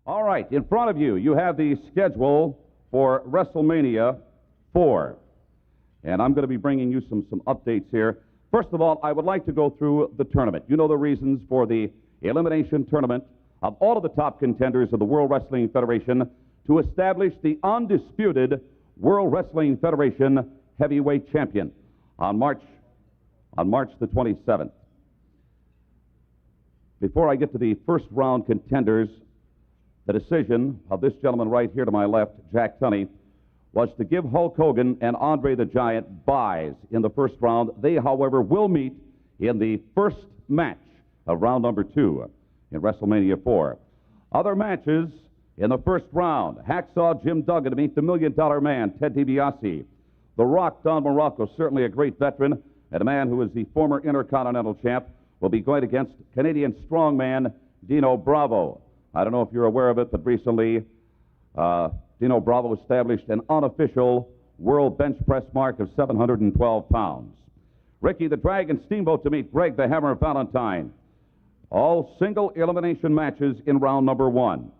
All right, in front of you, you have the schedule for WrestleMania IV. And I'm going to be bringing you some updates here. First of all, I would like to go through the tournament. You know the reasons for the elimination tournament of all of the top contenders of the World Wrestling Federation to establish the undisputed World Wrestling Federation heavyweight champion on March the 27th. Before I get to the first round contenders, the decision of this gentleman right here to my left, Jack Tunney, was to give Hulk Hogan and Andre the Giant byes in the first round. They, however, will meet in the first match of round number 2 in WrestleMania IV. Other matches in the first round: Hacksaw Jim Duggan to meet the $1 Million Man, Ted DiBiase. The Rock, Don Morocco, certainly a great veteran, and a man who is the former Intercontinental champ, will be going against Canadian strongman Dino Bravo. I don't know if you're aware of it, but recently Dino Bravo established an unofficial world bench press mark of 712 pounds. Ricky the Dragon Steamboat to meet Greg the Hammer Valentine. All single elimination matches in round number 1.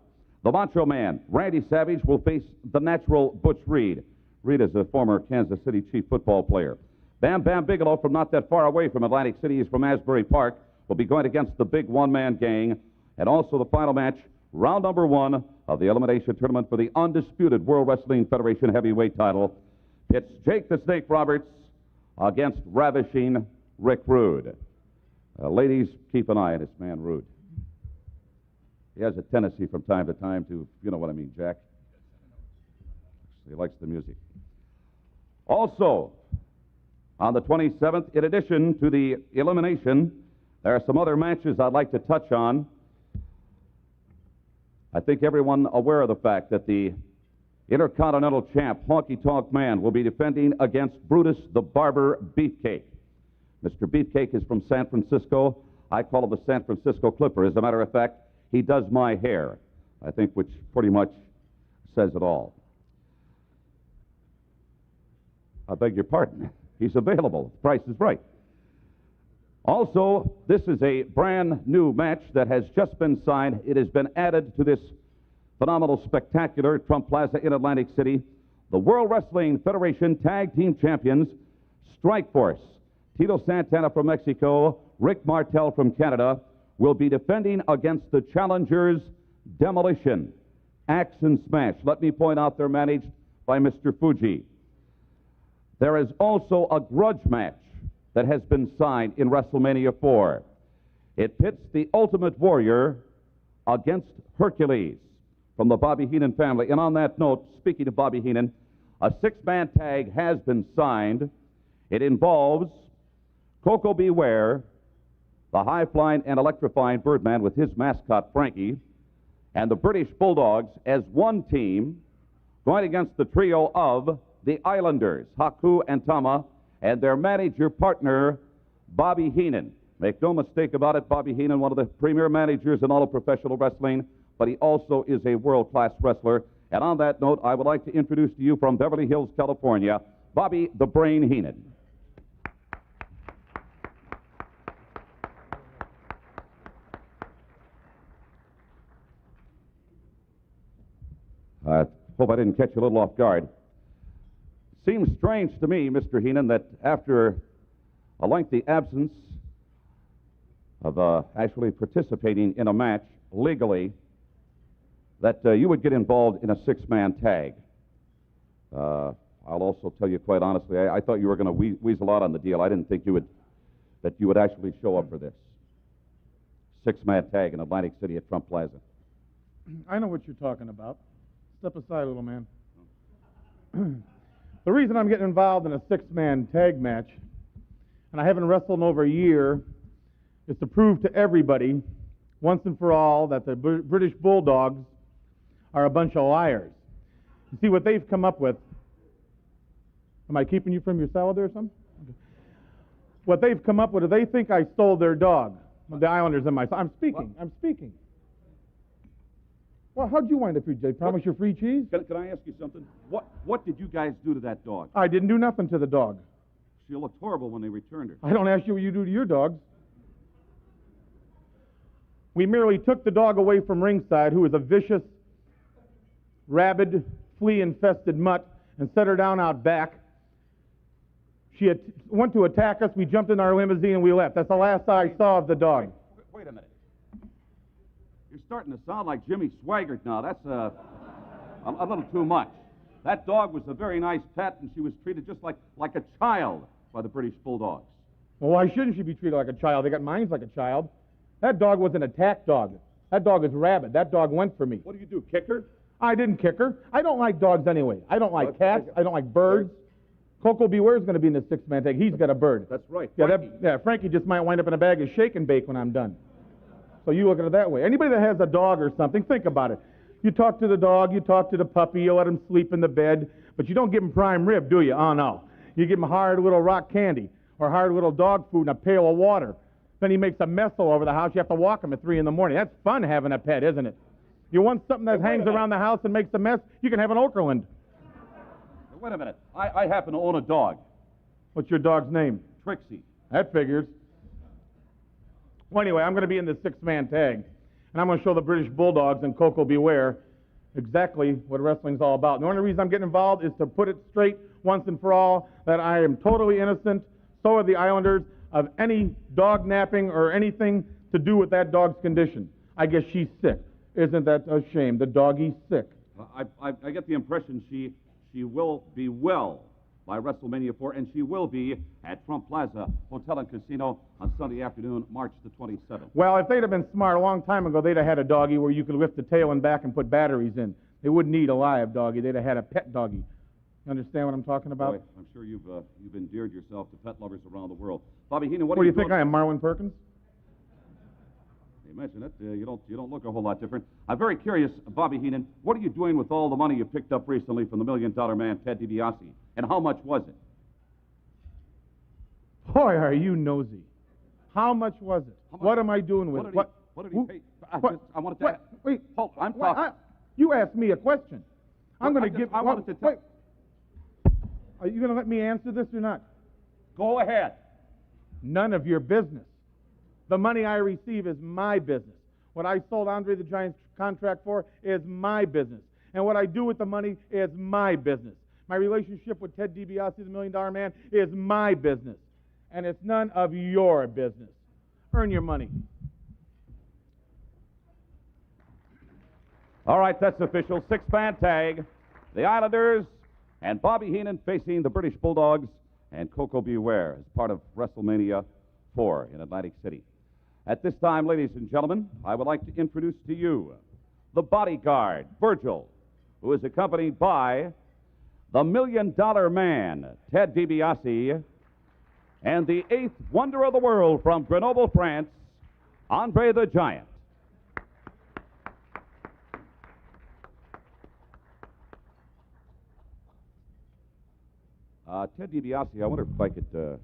The Macho Man, Randy Savage, will face the Natural Butch Reed. Reed is a former Kansas City Chief football player. Bam Bam Bigelow, from not that far away from Atlantic City, he's from Asbury Park, will be going against the big one-man gang. And also the final match, round number 1 of the elimination tournament for the undisputed World Wrestling Federation heavyweight title. It's Jake the Snake Roberts against ravishing Rick Rude. Ladies, keep an eye on this man, Rude. He has a tendency from time to time to, you know what I mean, Jack. He likes the music. Also, on the 27th, in addition to the elimination, there are some other matches I'd like to touch on. I think everyone aware of the fact that the Intercontinental champ, Honky Tonk Man, will be defending against Brutus the Barber Beefcake. Mr. Beefcake is from San Francisco. I call him the San Francisco Clipper. As a matter of fact, he does my hair, I think, which pretty much says it all. I beg your pardon. He's available. The price is right. Also, this is a brand new match that has just been signed. It has been added to this phenomenal spectacular at Trump Plaza in Atlantic City. The World Wrestling Federation Tag Team Champions, Strikeforce, Tito Santana from Mexico, Rick Martel from Canada, will be defending against the challengers Demolition, Axe and Smash. Let me point out they're managed by Mr. Fuji. There is also a grudge match that has been signed in WrestleMania IV. It pits the Ultimate Warrior against Hercules from the Bobby Heenan family. And on that note, speaking of Bobby Heenan, a 6-man tag has been signed. It involves Coco Beware, the high-flying and electrifying Birdman with his mascot Frankie, and the British Bulldogs as one team going against the trio of the Islanders, Haku and Tama, and their manager partner, Bobby Heenan. Make no mistake about it, Bobby Heenan, one of the premier managers in all of professional wrestling, but he also is a world-class wrestler. And on that note, I would like to introduce to you from Beverly Hills, California, Bobby the Brain Heenan. I hope I didn't catch you a little off guard. Seems strange to me, Mr. Heenan, that after a lengthy absence of actually participating in a match legally, that you would get involved in a 6-man tag. I'll also tell you quite honestly, I thought you were going to weasel out on the deal. I didn't think you would actually show up for this 6-man tag in Atlantic City at Trump Plaza. I know what you're talking about. Step aside, little man. The reason I'm getting involved in a 6-man tag match, and I haven't wrestled in over a year, is to prove to everybody, once and for all, that the British Bulldogs are a bunch of liars. You see what they've come up with. Am I keeping you from your salad there or something? Okay. What they've come up with is they think I stole their dog. The Islanders and myself. I'm speaking. Well, how'd you wind up here, Jay? Promise you free cheese? Can I ask you something? What did you guys do to that dog? I didn't do nothing to the dog. She looked horrible when they returned her. I don't ask you what you do to your dogs. We merely took the dog away from ringside, who was a vicious, rabid, flea-infested mutt, and set her down out back. She went to attack us. We jumped in our limousine and we left. That's the last I saw of the dog. Wait a minute. You're starting to sound like Jimmy Swaggart now. That's a little too much. That dog was a very nice pet, and she was treated just like a child by the British Bulldogs. Well, why shouldn't she be treated like a child? They got minds like a child. That dog was an attack dog. That dog is rabid. That dog went for me. What do you do, kick her? I didn't kick her. I don't like dogs anyway. I don't like cats. I don't like birds. Coco Beware is going to be in the six-man tag. He's got a bird. That's right. Yeah, Frankie just might wind up in a bag of shake and bake when I'm done. So you look at it that way. Anybody that has a dog or something, think about it. You talk to the dog, you talk to the puppy, you let him sleep in the bed, but you don't give him prime rib, do you? Oh, no. You give him hard little rock candy or hard little dog food and a pail of water. Then he makes a mess all over the house. You have to walk him at 3 in the morning. That's fun having a pet, isn't it? You want something that hangs around the house and makes a mess, you can have an Okerlund. Wait a minute. I happen to own a dog. What's your dog's name? Trixie. That figures. Well, anyway, I'm going to be in the six-man tag, and I'm going to show the British Bulldogs and Coco Beware exactly what wrestling's all about. And the only reason I'm getting involved is to put it straight once and for all that I am totally innocent, so are the Islanders, of any dog napping or anything to do with that dog's condition. I guess she's sick. Isn't that a shame? The doggie's sick. I get the impression she will be well by WrestleMania IV, and she will be at Trump Plaza Hotel and Casino on Sunday afternoon, March the 27th. Well, if they'd have been smart a long time ago, they'd have had a doggie where you could lift the tail and back and put batteries in. They wouldn't need a live doggie. They'd have had a pet doggie. You understand what I'm talking about? Boy, I'm sure you've endeared yourself to pet lovers around the world. Bobby Heenan, what do you doing? think I am, Marlon Perkins? You mentioned it. You don't look a whole lot different. I'm very curious, Bobby Heenan, what are you doing with all the money you picked up recently from the $1 Million Man, Ted DiBiase? And how much was it? Boy, are you nosy. How much was it? What am I doing with it? What did he pay? I wanted to... Wait. Hold, I'm talking. You asked me a question. I'm going to give... I wanted to tell... Wait. Are you going to let me answer this or not? Go ahead. None of your business. The money I receive is my business. What I sold Andre the Giant's contract for is my business. And what I do with the money is my business. My relationship with Ted DiBiase, the $1 Million Man, is my business. And it's none of your business. Earn your money. All right, that's official. Six-man tag. The Islanders and Bobby Heenan facing the British Bulldogs and Coco Beware as part of WrestleMania IV in Atlantic City. At this time, ladies and gentlemen, I would like to introduce to you the bodyguard, Virgil, who is accompanied by the $1 Million Man, Ted DiBiase, and the 8th wonder of the world from Grenoble, France, Andre the Giant. Ted DiBiase, I wonder if I could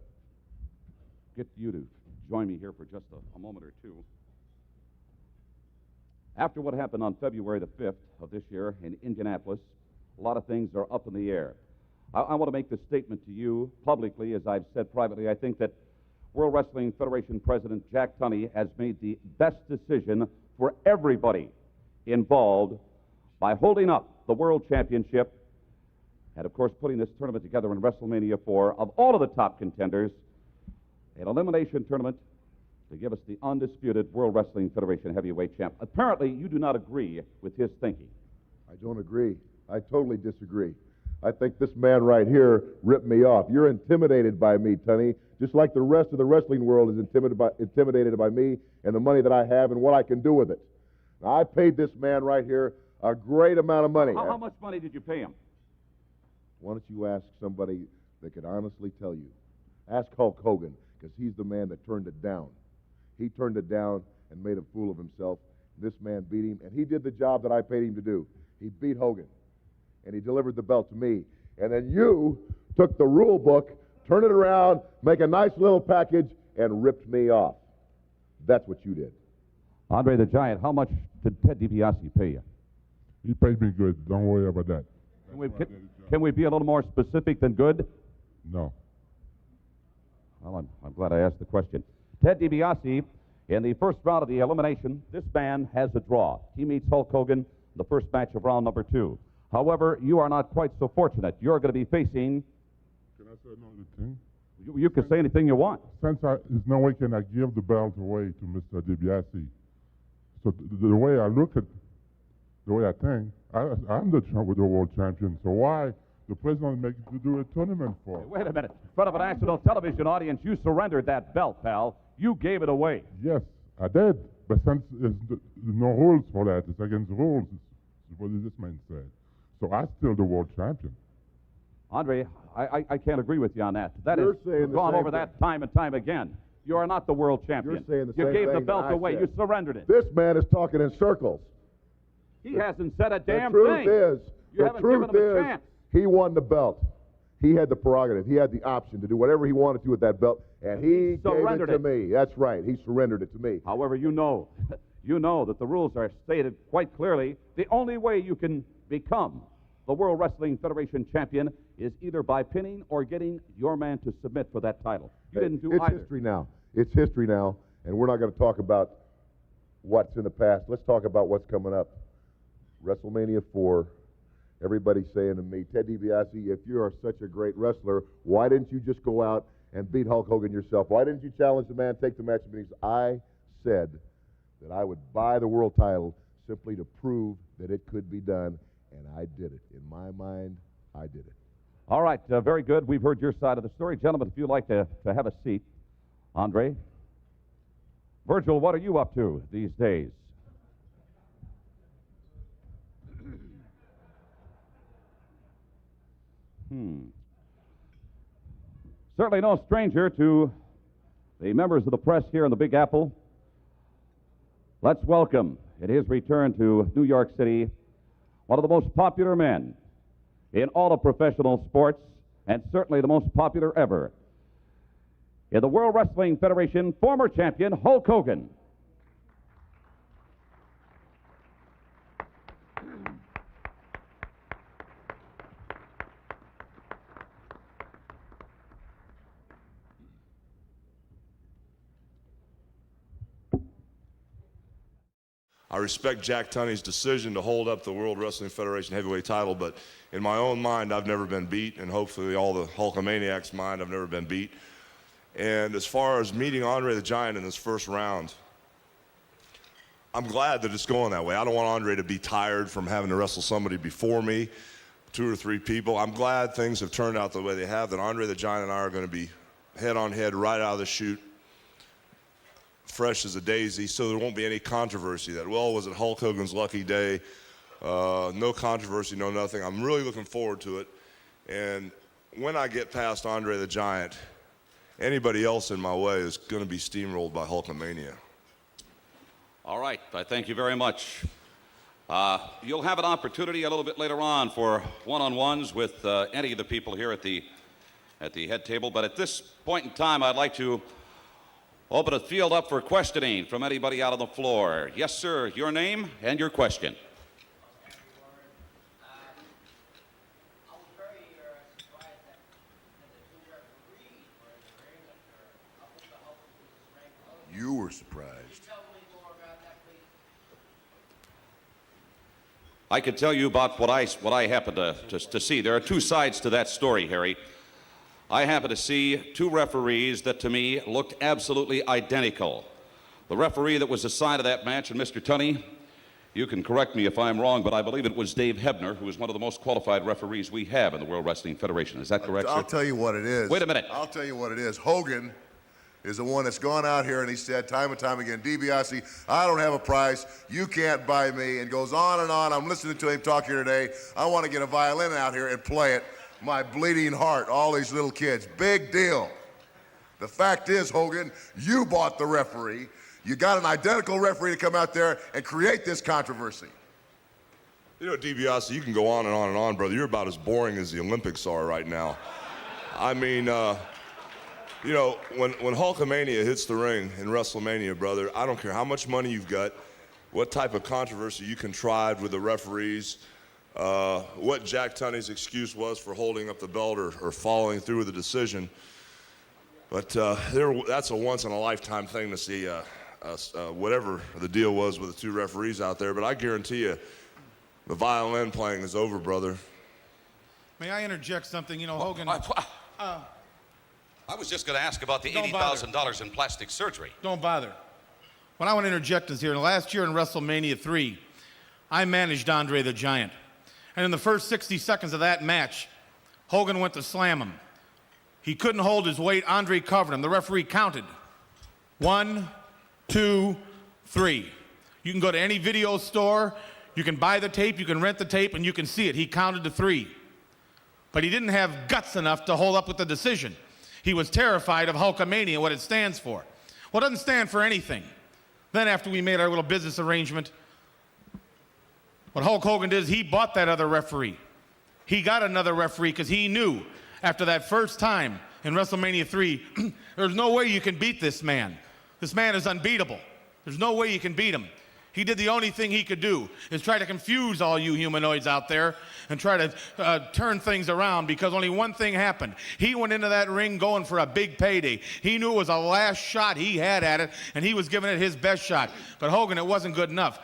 get you to join me here for just a moment or two. After what happened on February the 5th of this year in Indianapolis, a lot of things are up in the air. I want to make this statement to you publicly, as I've said privately. I think that World Wrestling Federation President Jack Tunney has made the best decision for everybody involved by holding up the World Championship and, of course, putting this tournament together in WrestleMania IV of all of the top contenders, an elimination tournament to give us the undisputed World Wrestling Federation heavyweight champ. Apparently, you do not agree with his thinking. I don't agree. I totally disagree. I think this man right here ripped me off. You're intimidated by me, Tunney, just like the rest of the wrestling world is intimidated by me and the money that I have and what I can do with it. Now, I paid this man right here a great amount of money. How much money did you pay him? Why don't you ask somebody that could honestly tell you? Ask Hulk Hogan, because he's the man that turned it down. He turned it down and made a fool of himself. This man beat him, and he did the job that I paid him to do. He beat Hogan, and he delivered the belt to me. And then you took the rule book, turned it around, make a nice little package, and ripped me off. That's what you did. Andre the Giant, how much did Ted DiBiase pay you? He paid me good. Don't worry about that. Can we be a little more specific than good? No. Well, I'm glad I asked the question. Ted DiBiase, In the first round of the elimination, this man has a draw. He meets Hulk Hogan in the first match of round number 2. However, you are not quite so fortunate. You're going to be facing... Can I say another thing? You can say anything you want. Since there's no way can I give the belt away to Mr. DiBiase. So the way I look at, the way I think, I'm the world champion. So why the president make to do a tournament for? Wait a minute. In front of a national television audience, you surrendered that belt, pal. You gave it away. Yes, I did. But since there's no rules for that, it's against the rules. It's what this man said. So I'm still the world champion. Andre, I can't agree with you on that. That You're is, saying you've the gone same over thing. that time and time again. You are not the world champion. You're saying the you same gave the thing belt that I away. said. You surrendered it. This man is talking in circles. He hasn't said a damn the truth thing. is, You the haven't truth given him a is, chance. he won the belt. He had the prerogative. He had the option to do whatever he wanted to with that belt, and he gave surrendered it to me. That's right. He surrendered it to me. However, you know that the rules are stated quite clearly. The only way you can become the World Wrestling Federation champion is either by pinning or getting your man to submit for that title. You didn't do it's either. history now. It's history now, and we're not going to talk about what's in the past. Let's talk about what's coming up. WrestleMania IV. Everybody's saying to me, Ted DiBiase, if you are such a great wrestler, why didn't you just go out and beat Hulk Hogan yourself? Why didn't you challenge the man, take the match? I said that I would buy the world title simply to prove that it could be done, and I did it. In my mind, I did it. All right, very good. We've heard your side of the story. Gentlemen, if you'd like to have a seat. Andre? Virgil, what are you up to these days? Certainly no stranger to the members of the press here in the Big Apple. Let's welcome, in his return to New York City, one of the most popular men in all of professional sports, and certainly the most popular ever in the World Wrestling Federation, former champion Hulk Hogan. I respect Jack Tunney's decision to hold up the World Wrestling Federation heavyweight title, but in my own mind, I've never been beat, and hopefully all the Hulkamaniacs' mind, I've never been beat. And as far as meeting Andre the Giant in this first round, I'm glad that it's going that way. I don't want Andre to be tired from having to wrestle somebody before me, 2 or 3 people. I'm glad things have turned out the way they have, that Andre the Giant and I are going to be head-on-head right out of the chute, fresh as a daisy, so there won't be any controversy that, well, was it Hulk Hogan's lucky day? No controversy, no nothing. I'm really looking forward to it. And when I get past Andre the Giant, anybody else in my way is going to be steamrolled by Hulkamania. All right, I thank you very much. You'll have an opportunity a little bit later on for one-on-ones with any of the people here at the head table, but at this point in time, I'd like to open the field up for questioning from anybody out on the floor. Yes, sir, your name and your question. I was very surprised that the 2 referees were in the ring up with the Hulk was ranked. You were surprised. Can you tell me more about that, please? I can tell you about what I happened to see. There are 2 sides to that story, Harry. I happened to see 2 referees that to me looked absolutely identical. The referee that was assigned to that match, and Mr. Tunney, you can correct me if I'm wrong, but I believe it was Dave Hebner, who is one of the most qualified referees we have in the World Wrestling Federation. Is that correct, I'll sir? tell you what it is. Wait a minute. I'll tell you what it is. Hogan is the one that's gone out here and he said time and time again, DiBiase, I don't have a price. You can't buy me, and goes on and on. I'm listening to him talk here today. I want to get a violin out here and play it. My bleeding heart, all these little kids. Big deal. The fact is, Hogan, you bought the referee. You got an identical referee to come out there and create this controversy. You know, DiBiase, you can go on and on and on, brother. You're about as boring as the Olympics are right now. I mean, you know, when Hulkamania hits the ring in WrestleMania, brother, I don't care how much money you've got, what type of controversy you contrived with the referees, what Jack Tunney's excuse was for holding up the belt or following through with the decision. But that's a once-in-a-lifetime thing to see whatever the deal was with the two referees out there, but I guarantee you the violin playing is over, brother. May I interject something? You know, Hogan. I was just going to ask about the $80,000 in plastic surgery. Don't bother. What I want to interject is here. Last year in WrestleMania III, I managed Andre the Giant. And in the first 60 seconds of that match, Hogan went to slam him. He couldn't hold his weight. Andre covered him. The referee counted. 1, 2, 3. You can go to any video store. You can buy the tape. You can rent the tape, and you can see it. He counted to 3. But he didn't have guts enough to hold up with the decision. He was terrified of Hulkamania, what it stands for. Well, it doesn't stand for anything. Then after we made our little business arrangement, what Hulk Hogan did is he bought that other referee. He got another referee because he knew after that first time in WrestleMania III, there's no way you can beat this man. This man is unbeatable. There's no way you can beat him. He did the only thing he could do, is try to confuse all you humanoids out there and try to turn things around, because only one thing happened. He went into that ring going for a big payday. He knew it was a last shot he had at it, and he was giving it his best shot. But Hogan, it wasn't good enough.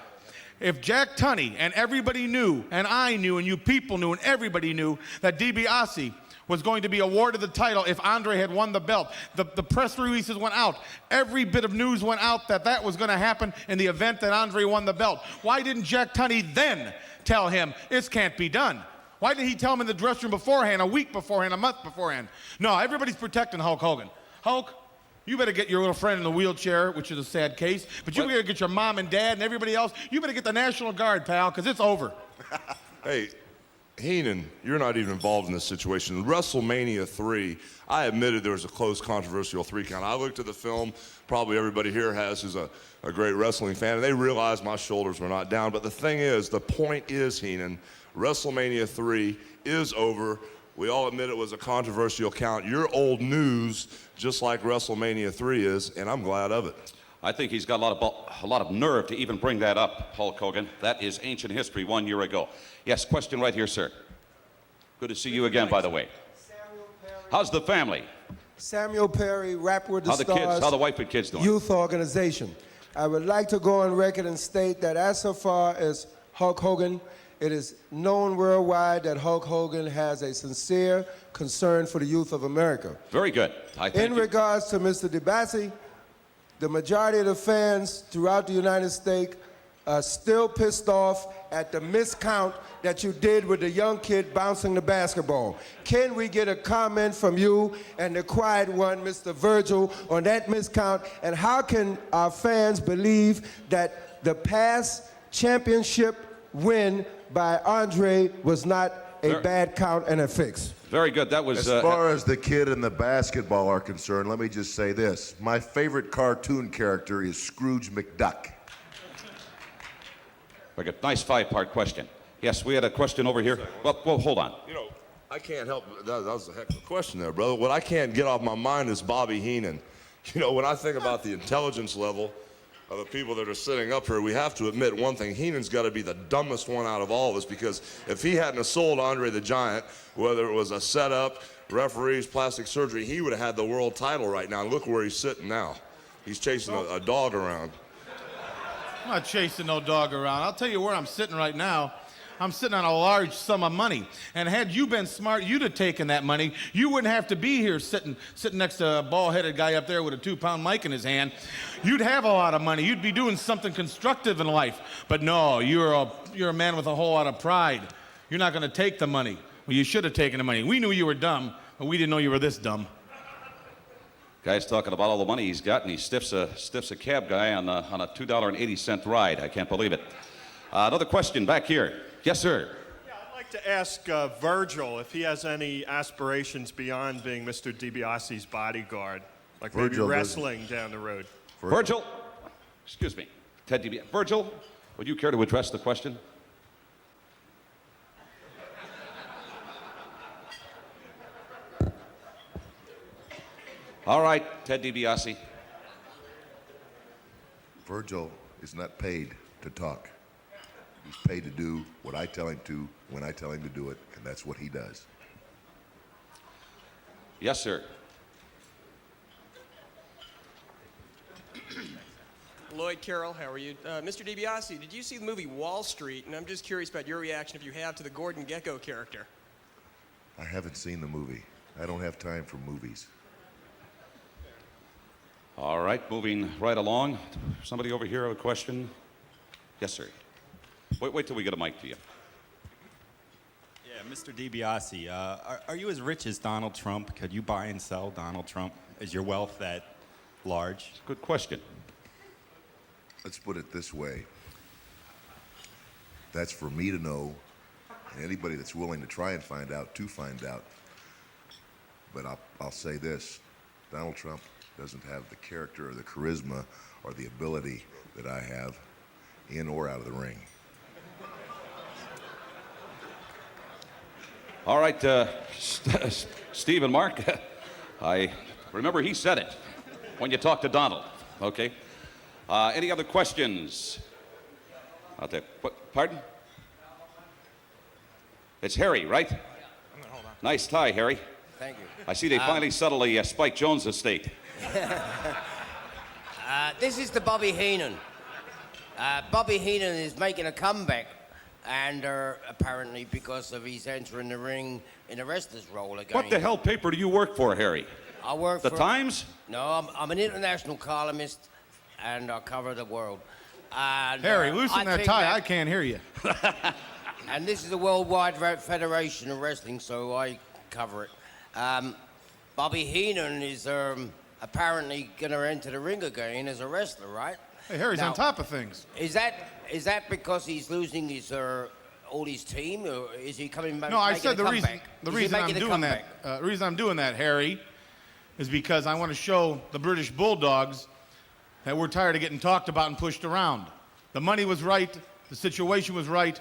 If Jack Tunney and everybody knew, and I knew, and you people knew, and everybody knew that DiBiase was going to be awarded the title if Andre had won the belt. The press releases went out. Every bit of news went out that that was going to happen in the event that Andre won the belt. Why didn't Jack Tunney then tell him, this can't be done? Why did he tell him in the dressing room beforehand, a week beforehand, a month beforehand? No, everybody's protecting Hulk Hogan. Hulk, you better get your little friend in the wheelchair, which is a sad case, but you better get your mom and dad and everybody else. You better get the National Guard, pal, because it's over. Hey, Heenan, you're not even involved in this situation. In WrestleMania III, I admitted there was a close, controversial 3 count. I looked at the film, probably everybody here has, who's a great wrestling fan, and they realized my shoulders were not down. But the thing is, the point is, Heenan, WrestleMania III is over. We all admit it was a controversial count. You're old news, just like WrestleMania III is, and I'm glad of it. I think he's got a lot of nerve to even bring that up, Hulk Hogan. That is ancient history 1 year ago. Yes, question right here, sir. Good to see you again, by the way. How's the family? Samuel Perry, Rapper with the How the Stars. kids? How the wife and kids doing? Youth organization. I would like to go on record and state that as so far as Hulk Hogan, it is known worldwide that Hulk Hogan has a sincere concern for the youth of America. Very good. In regards to Mr. DiBiase, the majority of the fans throughout the United States are still pissed off at the miscount that you did with the young kid bouncing the basketball. Can we get a comment from you and the quiet one, Mr. Virgil, on that miscount? And how can our fans believe that the past championship win by Andre was not a bad count and a fix? Very good. That was... As far as the kid and the basketball are concerned, let me just say this. My favorite cartoon character is Scrooge McDuck. Very good. Nice 5-part question. Yes, we had a question over here. Well, hold on. You know, I can't help... That was a heck of a question there, brother. What I can't get off my mind is Bobby Heenan. You know, when I think about the intelligence level of the people that are sitting up here, we have to admit one thing. Heenan's got to be the dumbest one out of all of us, because if he hadn't have sold Andre the Giant, whether it was a setup, referees, plastic surgery, he would have had the world title right now. Look where he's sitting now. He's chasing a dog around. I'm not chasing no dog around. I'll tell you where I'm sitting right now. I'm sitting on a large sum of money. And had you been smart, you'd have taken that money. You wouldn't have to be here sitting next to a bald-headed guy up there with a 2-pound mic in his hand. You'd have a lot of money. You'd be doing something constructive in life. But no, you're a man with a whole lot of pride. You're not going to take the money. Well, you should have taken the money. We knew you were dumb, but we didn't know you were this dumb. Guy's talking about all the money he's got, and he stiffs a cab guy on a $2.80 ride. I can't believe it. Another question back here. Yes, sir. Yeah, I'd like to ask Virgil if he has any aspirations beyond being Mr. DiBiase's bodyguard, like Virgil maybe wrestling down the road. Virgil, excuse me, Ted DiBiase. Virgil, would you care to address the question? All right, Ted DiBiase. Virgil is not paid to talk. He's paid to do what I tell him to, when I tell him to do it, and that's what he does. Yes, sir. Lloyd Carroll, how are you? Mr. DiBiase, did you see the movie Wall Street? And I'm just curious about your reaction, if you have, to the Gordon Gekko character. I haven't seen the movie. I don't have time for movies. All right, moving right along. Somebody over here have a question? Yes, sir. Wait till we get a mic to you. Yeah, Mr. DiBiase, are you as rich as Donald Trump? Could you buy and sell Donald Trump? Is your wealth that large? Good question. Let's put it this way. That's for me to know, and anybody that's willing to try and find out, to find out. But I'll say this. Donald Trump doesn't have the character or the charisma or the ability that I have in or out of the ring. All right, Steve and Mark, I remember he said it when you talked to Donald. Okay. Any other questions out there? Pardon? It's Harry, right? Hold on. Nice tie, Harry. Thank you. I see they finally settled the Spike Jones estate. This is the Bobby Heenan. Bobby Heenan is making a comeback, and apparently because of his entering the ring in a wrestler's role again. What the hell paper do you work for, Harry? I work The for... Times? No, I'm an international columnist, and I cover the world. And, Harry, loosen that think tie. I can't hear you. And this is the Worldwide Federation of Wrestling, so I cover it. Bobby Heenan is apparently going to enter the ring again as a wrestler, right? Hey, Harry's on top of things. Is that because he's losing his all his team, or is he coming back? No, I said the reason I'm doing that, Harry, is because I want to show the British Bulldogs that we're tired of getting talked about and pushed around. The money was right, the situation was right,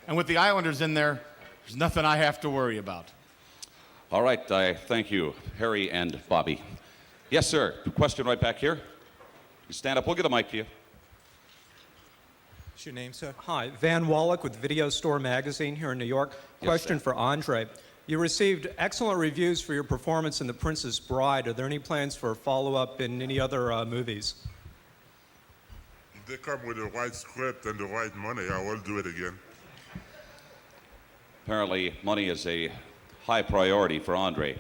and with the Islanders in there, there's nothing I have to worry about. All right, I thank you, Harry and Bobby. Yes, sir. Question right back here. You stand up. We'll get a mic to you. What's your name, sir? Hi, Van Wallach with Video Store Magazine here in New York. Yes, Question sir. for Andre. You received excellent reviews for your performance in The Princess Bride. Are there any plans for follow-up in any other movies? If they come with the right script and the right money, I will do it again. Apparently, money is a high priority for Andre.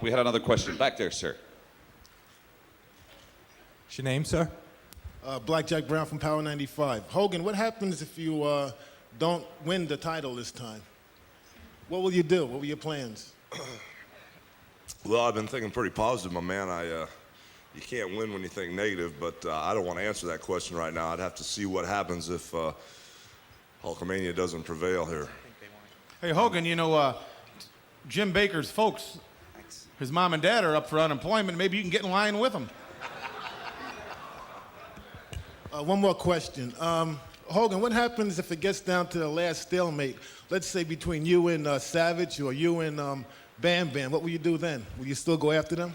We had another question. Back there, sir. What's your name, sir? Blackjack Brown from Power 95. Hogan, what happens if you don't win the title this time? What will you do? What were your plans? Well, I've been thinking pretty positive, my man. You can't win when you think negative, but I don't want to answer that question right now. I'd have to see what happens if Hulkamania doesn't prevail here. Hey, Hogan, you know, Jim Baker's folks, his mom and dad are up for unemployment. Maybe you can get in line with them. One more question. Hogan, what happens if it gets down to the last stalemate? Let's say between you and Savage or you and Bam Bam. What will you do then? Will you still go after them?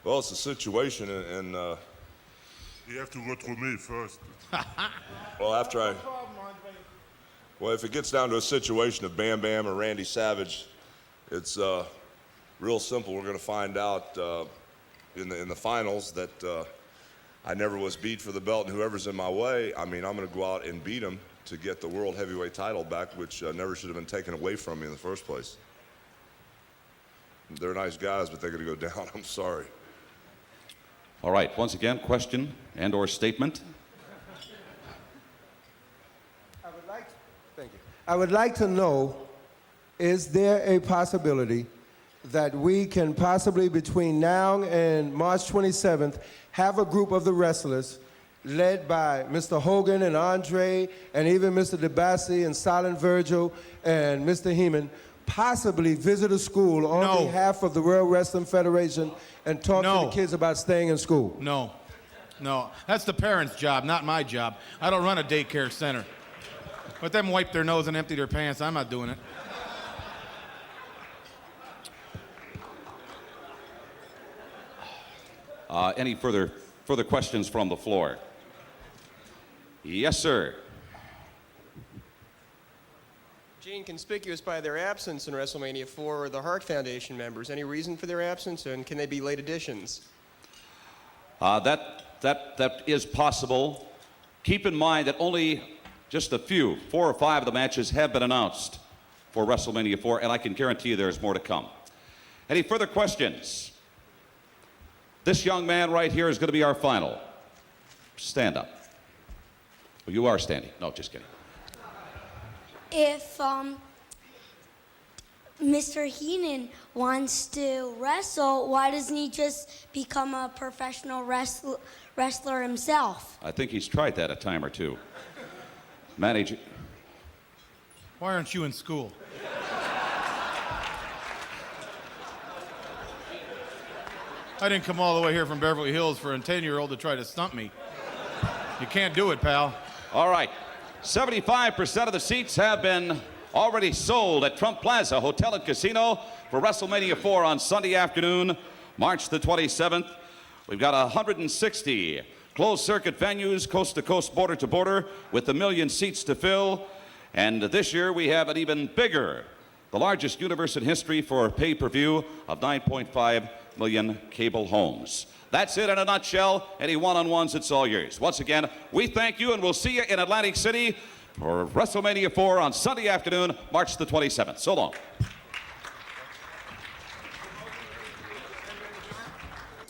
Well, it's a situation, and You have to go through me first. well, if it gets down to a situation of Bam Bam or Randy Savage, it's real simple. We're going to find out in the finals that I never was beat for the belt, and whoever's in my way, I mean, I'm going to go out and beat him to get the World Heavyweight title back, which never should have been taken away from me in the first place. They're nice guys, but they're going to go down. I'm sorry. All right. Once again, question and/or statement. I would like to know, is there a possibility that we can possibly, between now and March 27th, have a group of the wrestlers led by Mr. Hogan and Andre and even Mr. DiBiase and Silent Virgil and Mr. Heenan possibly visit a school on behalf of the World Wrestling Federation and talk to the kids about staying in school? No. That's the parents' job, not my job. I don't run a daycare center. Let them wipe their nose and empty their pants. I'm not doing it. Any further questions from the floor? Yes, sir. Gene, conspicuous by their absence in WrestleMania IV are the Hart Foundation members. Any reason for their absence, and can they be late additions? That that is possible. Keep in mind that only just a few, 4 or 5 of the matches have been announced for WrestleMania IV, and I can guarantee you there's more to come. Any further questions? This young man right here is going to be our final. Stand up. Oh, you are standing. No, just kidding. If Mr. Heenan wants to wrestle, why doesn't he just become a professional wrestler himself? I think he's tried that a time or two. Manager. Why aren't you in school? I didn't come all the way here from Beverly Hills for a 10-year-old to try to stump me. You can't do it, pal. All right. 75% of the seats have been already sold at Trump Plaza Hotel and Casino for WrestleMania IV on Sunday afternoon, March the 27th. We've got 160 closed-circuit venues, coast to coast, border to border, with 1 million seats to fill. And this year we have an even bigger, the largest universe in history for pay-per-view of 9.5 million cable homes. That's it in a nutshell. Any one-on-ones, it's all yours. Once again, we thank you, and we'll see you in Atlantic City for WrestleMania IV on Sunday afternoon, March the 27th. So long.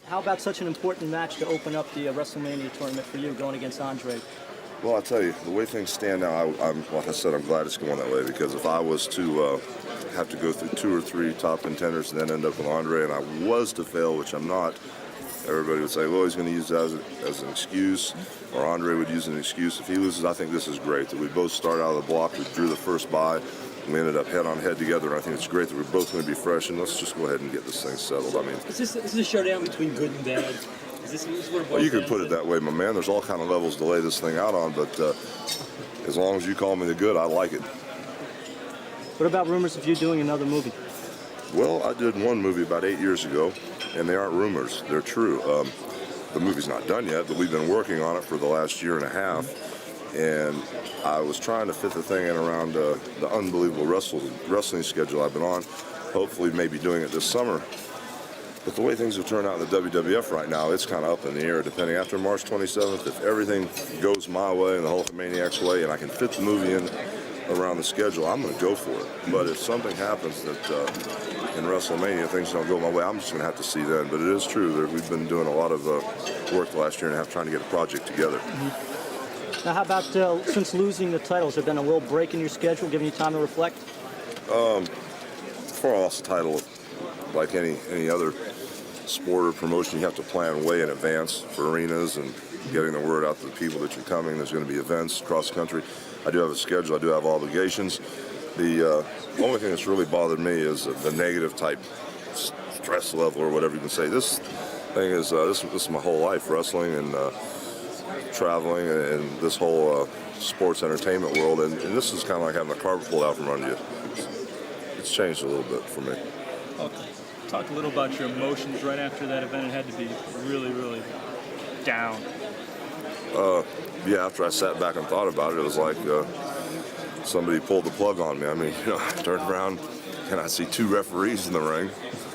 How about such an important match to open up the WrestleMania tournament for you, going against Andre? Well, I'll tell you, the way things stand now, like I said, I'm glad it's going that way, because if I was to have to go through 2 or 3 top contenders and then end up with Andre, and I was to fail, which I'm not, everybody would say, well, he's going to use that as an excuse, or Andre would use an excuse. If he loses, I think this is great, that we both start out of the block, we drew the first bye, and we ended up head-on-head together, and I think it's great that we're both going to be fresh, and let's just go ahead and get this thing settled. I mean, Is this a showdown between good and bad? Is this what it boils you could down put to? it that way, my man. There's all kind of levels to lay this thing out on, but as long as you call me the good, I like it. What about rumors of you doing another movie? Well, I did one movie about 8 years ago, and they aren't rumors. They're true. The movie's not done yet, but we've been working on it for the last year and a half, and I was trying to fit the thing in around the unbelievable wrestling schedule I've been on, hopefully maybe doing it this summer. But the way things have turned out in the WWF right now, it's kind of up in the air, depending. After March 27th, if everything goes my way and the Hulkamaniac's way, and I can fit the movie in around the schedule, I'm going to go for it. But if something happens that in WrestleMania things don't go my way, I'm just going to have to see then. But it is true that we've been doing a lot of work the last year and a half trying to get a project together. Now, how about since losing the titles, has there been a little break in your schedule, giving you time to reflect? Before I lost the title, like any other sport or promotion, you have to plan way in advance for arenas and getting the word out to the people that you're coming. There's going to be events across the country. I do have a schedule. I do have obligations. The only thing that's really bothered me is the negative type stress level, or whatever you can say. This thing is this is my whole life, wrestling and traveling and this whole sports entertainment world, and this is kind of like having the carpet pulled out from under you. It's changed a little bit for me. Okay. Talk a little about your emotions right after that event. It had to be really, really down. Yeah, after I sat back and thought about it, it was like somebody pulled the plug on me. I mean, I turned around and I see 2 referees in the ring,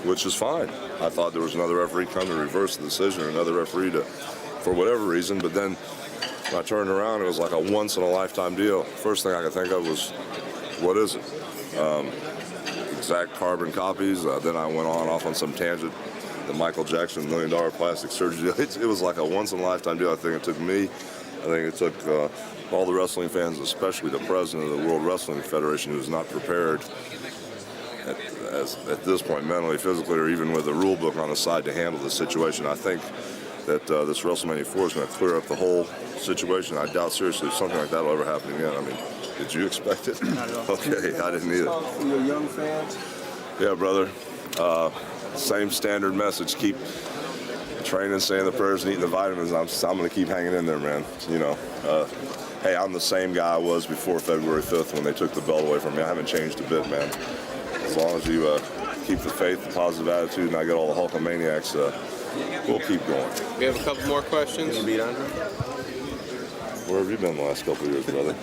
which is fine. I thought there was another referee come to reverse the decision, or another referee to, for whatever reason, but then when I turned around, it was like a once-in-a-lifetime deal. First thing I could think of was, what is it? Exact carbon copies. Then I went off on some tangent, the Michael Jackson $1 million plastic surgery deal. It was like a once-in-a-lifetime deal. I think it took me. I think it took all the wrestling fans, especially the president of the World Wrestling Federation, who's not prepared at this point, mentally, physically, or even with a rule book on the side to handle the situation. I think that this WrestleMania IV is going to clear up the whole situation. I doubt seriously if something like that will ever happen again. I mean, did you expect it? Not at all. Okay, I didn't either. For your young fans? Yeah, brother. Same standard message. Keep training, saying the prayers, and eating the vitamins. I'm going to keep hanging in there, man. You know, hey, I'm the same guy I was before February 5th when they took the belt away from me. I haven't changed a bit, man. As long as you keep the faith, the positive attitude, and I get all the Hulkamaniacs, we'll keep going. We have a couple more questions. Can you beat Andre? Where have you been the last couple of years, brother?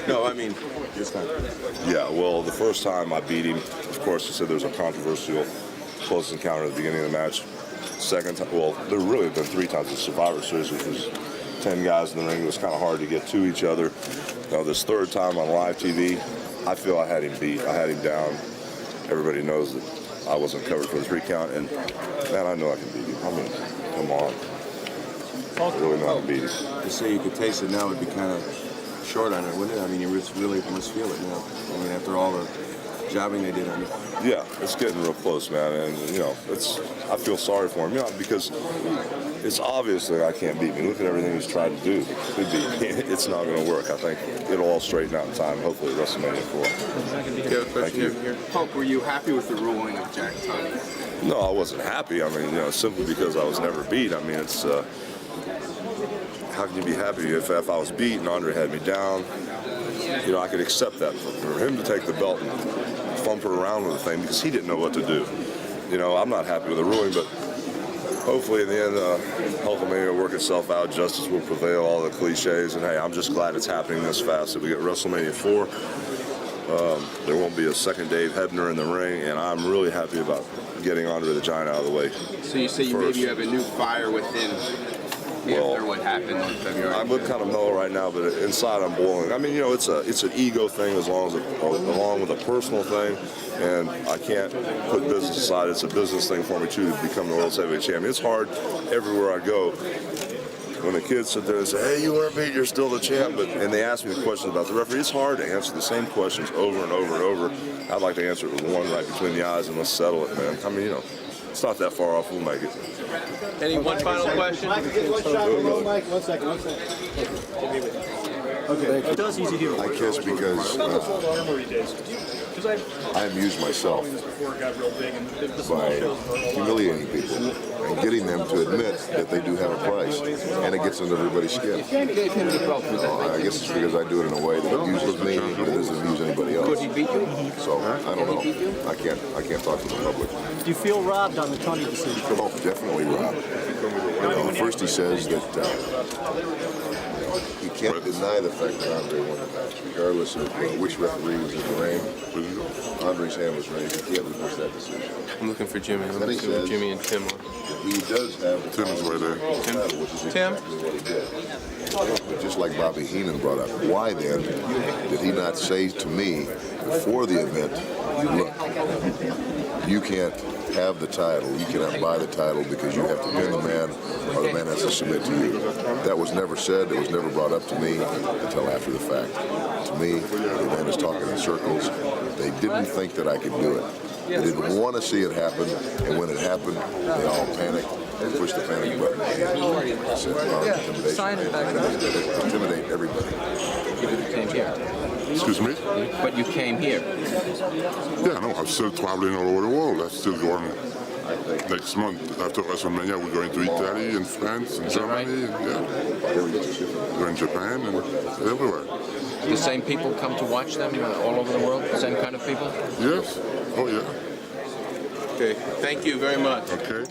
No, I mean, this time. Yeah, well, the first time I beat him, of course, you said there was a controversial close encounter at the beginning of the match. second time. Well, there really have been 3 times in Survivor Series, which was 10 guys in the ring. It was kind of hard to get to each other. Now, this 3rd time on live TV, I feel I had him beat. I had him down. Everybody knows that I wasn't covered for the 3 count, and man, I know I can beat him. I mean, come on. I really know how to beat him. To say you could taste it now would be kind of short on it, wouldn't it? I mean, you really must feel it now. I mean, after all the jobbing they did on you. Yeah, it's getting real close, man, and I feel sorry for him, because it's obvious that I can't beat me. Look at everything he's tried to do to beat me. It's not going to work. I think it'll all straighten out in time. Hopefully, WrestleMania IV. Thank you. Pope, were you happy with the ruling of Jack Tunney? No, I wasn't happy. I mean, simply because I was never beat. I mean, it's how can you be happy if I was beat and Andre had me down? I could accept that. For him to take the belt and thumper around with the thing because he didn't know what to do. I'm not happy with the ruling, but hopefully in the end, Hulkamania will work itself out. Justice will prevail, all the cliches, and hey, I'm just glad it's happening this fast. That we get WrestleMania IV. There won't be a second Dave Hebner in the ring, and I'm really happy about getting Andre the Giant out of the way. So you say maybe you have a new fire within after what happened in February? I'm kind of mellow right now, but inside I'm boiling. I mean, it's an ego thing along with a personal thing, and I can't put business aside. It's a business thing for me too to become the World Heavyweight Champion. It's hard everywhere I go. When the kids sit there and say, "Hey, you weren't beat, you're still the champ," and they ask me the questions about the referee, it's hard to answer the same questions over and over and over. I'd like to answer it with one right between the eyes and let's settle it, man. I mean, it's not that far off. We'll make it. One final question? One second. Okay. It does easy here. I kiss because I amuse myself by humiliating people and getting them to admit that they do have a price, and it gets under everybody's skin. I guess it's because I do it in a way that amuses me, but it doesn't amuse anybody else. Could he beat you? So I don't know. I can't talk to the public. Do you feel robbed on the Tunney decision? Oh, definitely robbed. First he says that he can't deny the fact that Andre won the match, regardless of which referee was in the ring. Andre's hand was raised. He can't reverse that decision. I'm looking for Jimmy. I'm Then he looking for says Jimmy and Tim. he does have the Tim's right there. title, which is exactly what he did. But just like Bobby Heenan brought up, why then did he not say to me before the event, look, you can't have the title, you cannot buy the title because you have to pin the man or the man has to submit to you. That was never said, it was never brought up to me until after the fact. To me, the man is talking in circles. They didn't think that I could do it. They didn't want to see it happen, and when it happened, they all panicked and pushed the panic button. I said, intimidate everybody. You came here. Excuse me? But you came here. Yeah, no, I'm still traveling all over the world. I'm still going next month after WrestleMania. We're going to Italy and France and Germany. And, going to Japan and everywhere. The same people come to watch them all over the world? The same kind of people? Yes. Oh, yeah. Okay. Thank you very much. Okay.